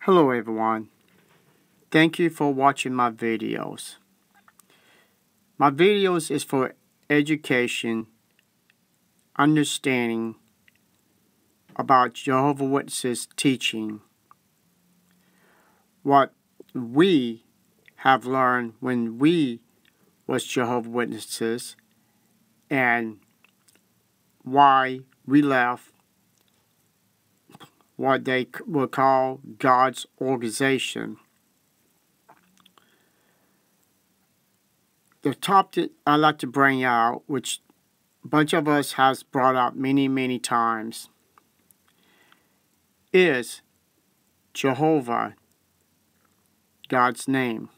Hello everyone. Thank you for watching my videos. My videos is for education, understanding about Jehovah Witnesses teaching, what we have learned when we was Jehovah Witnesses, and why we left what they will call God's organization. The topic I like to bring out, which a bunch of us has brought out many times, is Jehovah, God's name.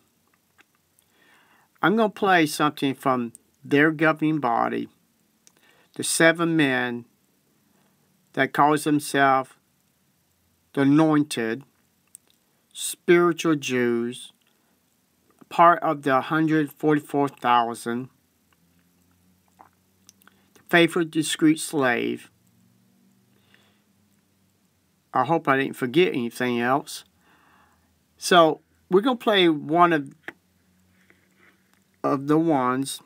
I'm going to play something from their governing body, the 7 men that calls themselves the anointed, spiritual Jews, part of the 144,000, the faithful, discreet slave. I hope I didn't forget anything else. So we're going to play one of the ones.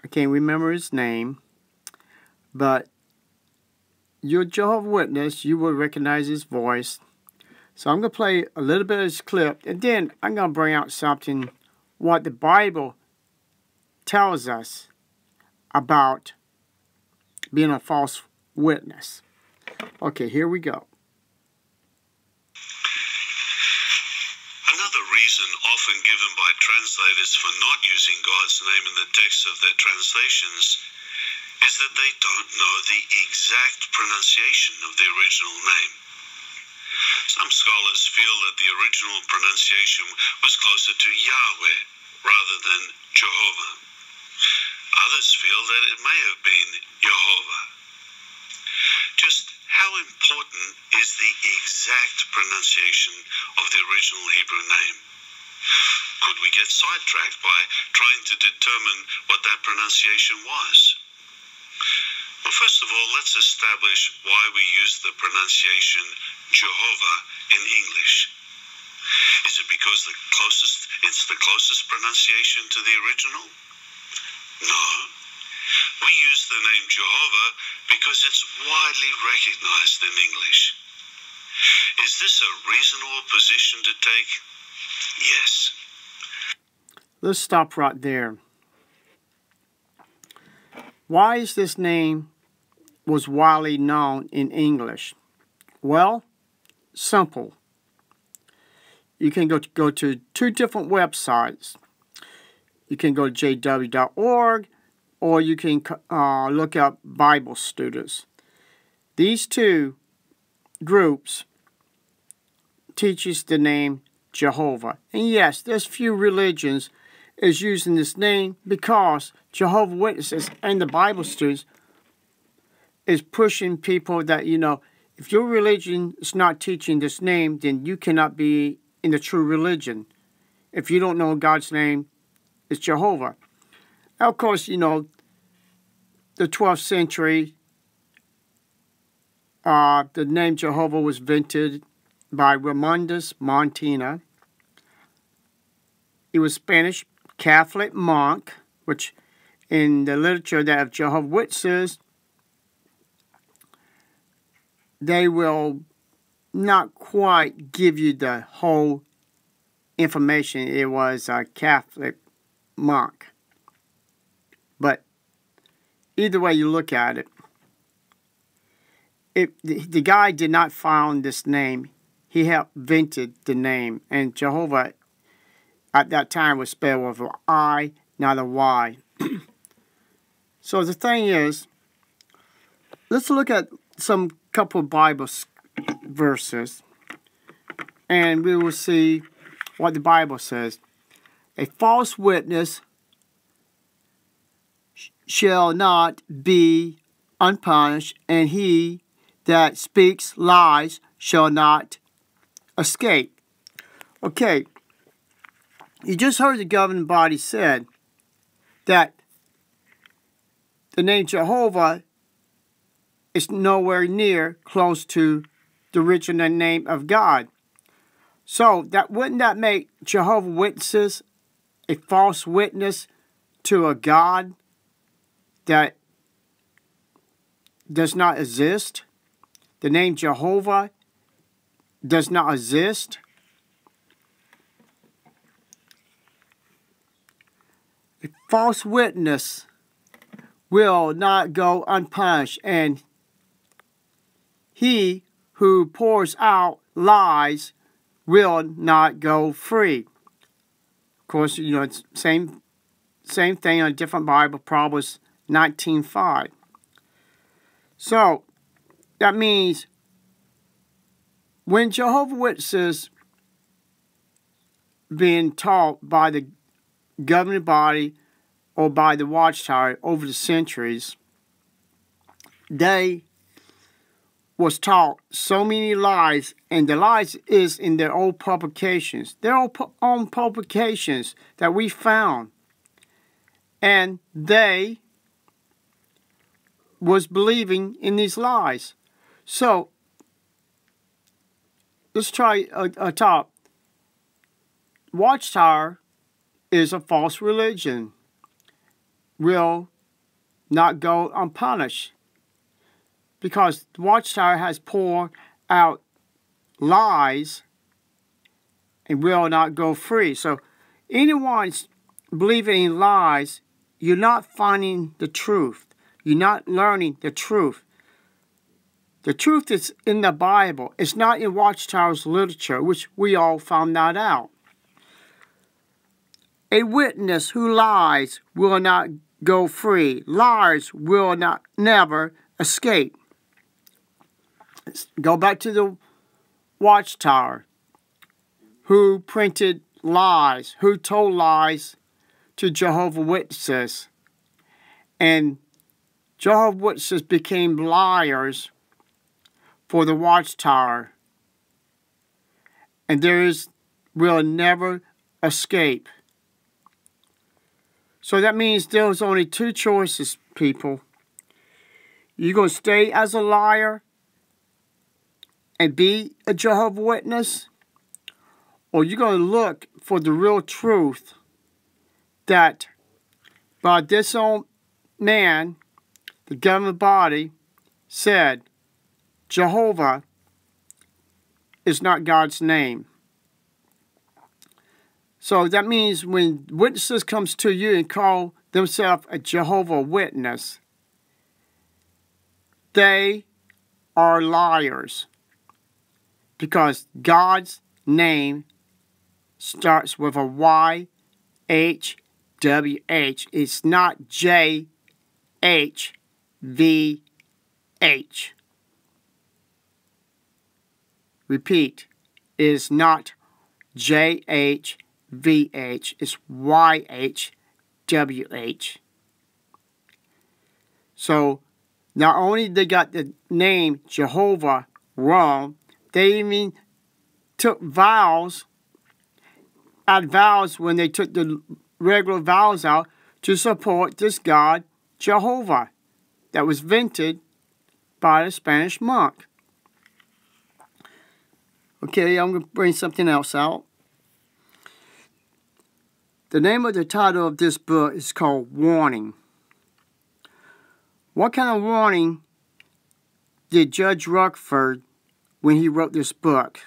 I can't remember his name, but you're a Jehovah's Witness, you will recognize his voice. So I'm going to play a little bit of this clip, and then I'm going to bring out something, what the Bible tells us about being a false witness. Okay, here we go. Another reason often given by translators for not using God's name in the text of their translations is that they don't know the exact pronunciation of the original name. Some scholars feel that the original pronunciation was closer to Yahweh rather than Jehovah. Others feel that it may have been Jehovah. Just how important is the exact pronunciation of the original Hebrew name? Could we get sidetracked by trying to determine what that pronunciation was? Well, first of all, let's establish why we use the pronunciation Jehovah in English. Is it because it's the closest pronunciation to the original? No. We use the name Jehovah because it's widely recognized in English. Is this a reasonable position to take? Yes. Let's stop right there. Why is this name was widely known in English? Well, simple. You can go to 2 different websites. You can go to jw.org, or you can look up Bible students. These 2 groups teaches the name Jehovah. And yes, there's few religions is using this name because Jehovah's Witnesses and the Bible students is pushing people that, if your religion is not teaching this name, then you cannot be in the true religion. If you don't know God's name is Jehovah. Now, of course, the 12th century, the name Jehovah was invented by Raimundus Montana. He was Spanish Catholic monk, which in the literature that of Jehovah's Witnesses, they will not quite give you the whole information. It was a Catholic monk. But either way you look at it, the guy did not found this name. He helped invented the name. And Jehovah at that time was spelled with an I, not a Y. So the thing is, let's look at some couple Bible verses, and we will see what the Bible says. A false witness shall not be unpunished, and he that speaks lies shall not escape. Okay, you just heard the governing body said that the name Jehovah is nowhere near close to the original name of God. So wouldn't that make Jehovah's Witnesses a false witness to a God that does not exist? The name Jehovah does not exist. A false witness will not go unpunished, and he who pours out lies will not go free. Of course, you know, it's same thing on a different Bible, Proverbs 19:5. So that means when Jehovah's Witnesses being taught by the governing body or by the Watchtower over the centuries, they was taught so many lies, and the lies is in their own publications, own publications that we found, and they was believing in these lies. So let's try a top. Watchtower is a false religion, will not go unpunished, because the Watchtower has poured out lies and will not go free. So anyone's believing in lies, you're not finding the truth. You're not learning the truth. The truth is in the Bible. It's not in Watchtower's literature, which we all found that out. A witness who lies will not go free. Liars will never escape. Let's go back to the Watchtower. Who printed lies? Who told lies to Jehovah's Witnesses? And Jehovah's Witnesses became liars for the Watchtower. And will never escape. So that means there's only two choices, people. You're going to stay as a liar and be a Jehovah's Witness, or you're going to look for the real truth that by this old man, the governing body, said Jehovah is not God's name. So that means when witnesses comes to you and call themselves a Jehovah's Witness, they are liars, because God's name starts with a Y-H-W-H. It's not J-H-V-H. Repeat, it is not J-H-V-H. It's Y-H-W-H. So not only they got the name Jehovah wrong, they even took vowels, add vowels when they took the regular vowels out to support this God, Jehovah, that was invented by the Spanish monk. Okay, I'm going to bring something else out. The name of the title of this book is called Warning. What kind of warning did Judge Rutherford when he wrote this book?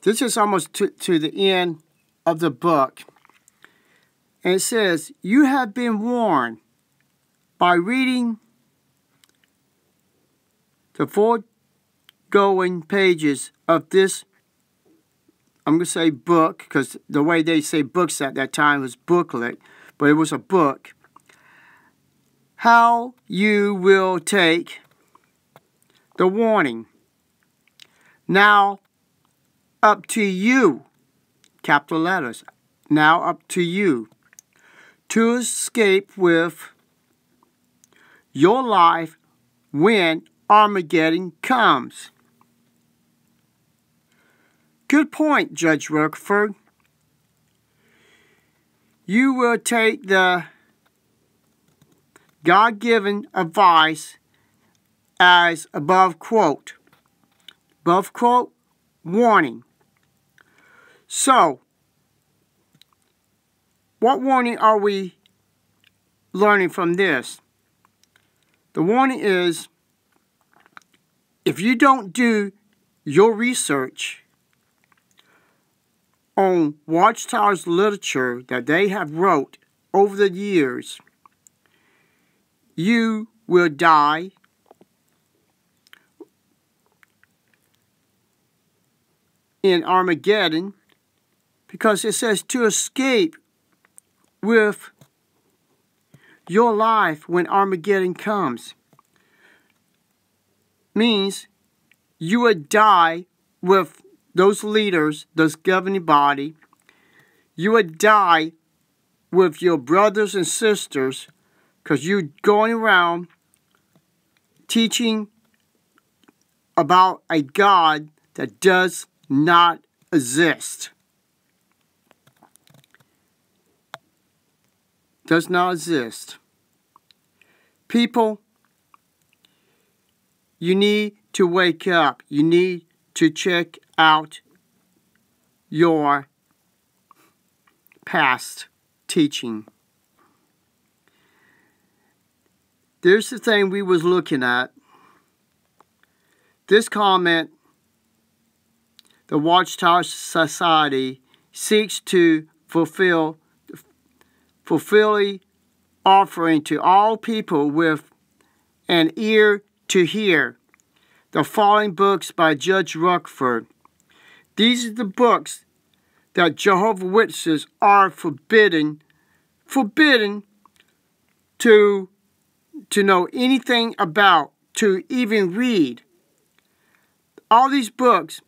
This is almost to the end of the book. And it says, you have been warned by reading the foregoing pages of this, I'm going to say book, because the way they say books at that time was booklet, but it was a book. How you will take the warning. Now, up to you, capital letters, now up to you, to escape with your life when Armageddon comes. Good point, Judge Rutherford. You will take the God-given advice as above quote. Above quote, warning. So, what warning are we learning from this? The warning is, if you don't do your research on Watchtower's literature that they have wrote over the years, you will die in Armageddon, because it says to escape with your life when Armageddon comes means you would die with those leaders, those governing body. You would die with your brothers and sisters, because you're going around teaching about a God that does not exist. Does not exist. People, you need to wake up. You need to check out your past teaching. There's the thing we was looking at. This comment, the Watchtower Society seeks to fulfill offering to all people with an ear to hear the following books by Judge Rutherford. These are the books that Jehovah's Witnesses are forbidden to know anything about, to even read. All these books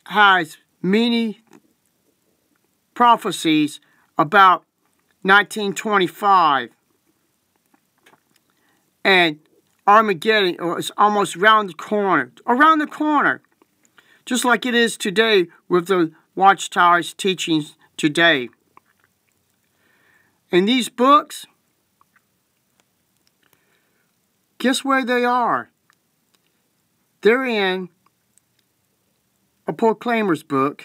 has many prophecies about 1925, and Armageddon is almost around the corner, just like it is today with the Watchtower's teachings today. And these books, guess where they are? They're in a Proclaimer's book.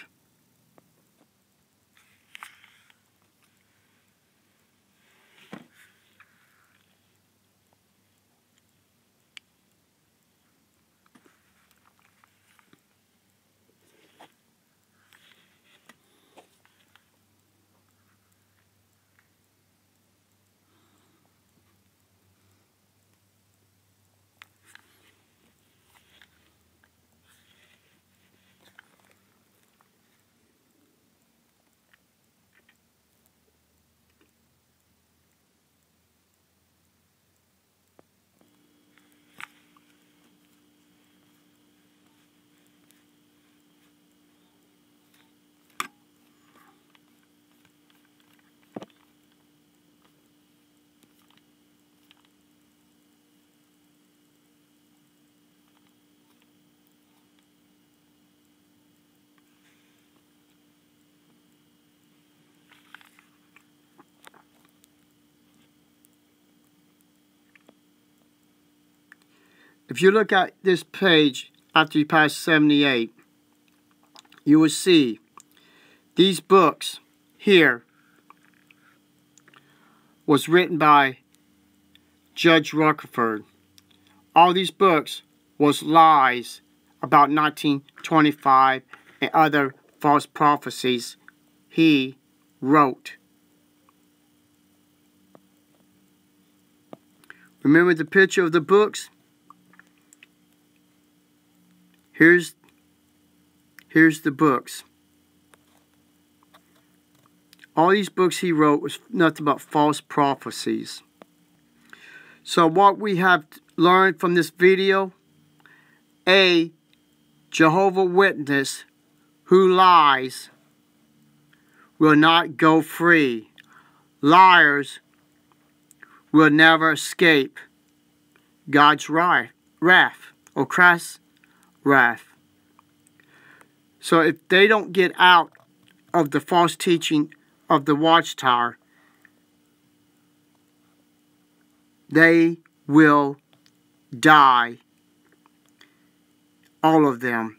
If you look at this page after you pass 78, you will see these books here was written by Judge Rutherford. All these books was lies about 1925 and other false prophecies he wrote. Remember the picture of the books? Here's the books. All these books he wrote was nothing but false prophecies. So what we have learned from this video, a Jehovah's Witness who lies will not go free. Liars will never escape God's wrath, or Christ's wrath. So if they don't get out of the false teaching of the Watchtower, they will die. All of them.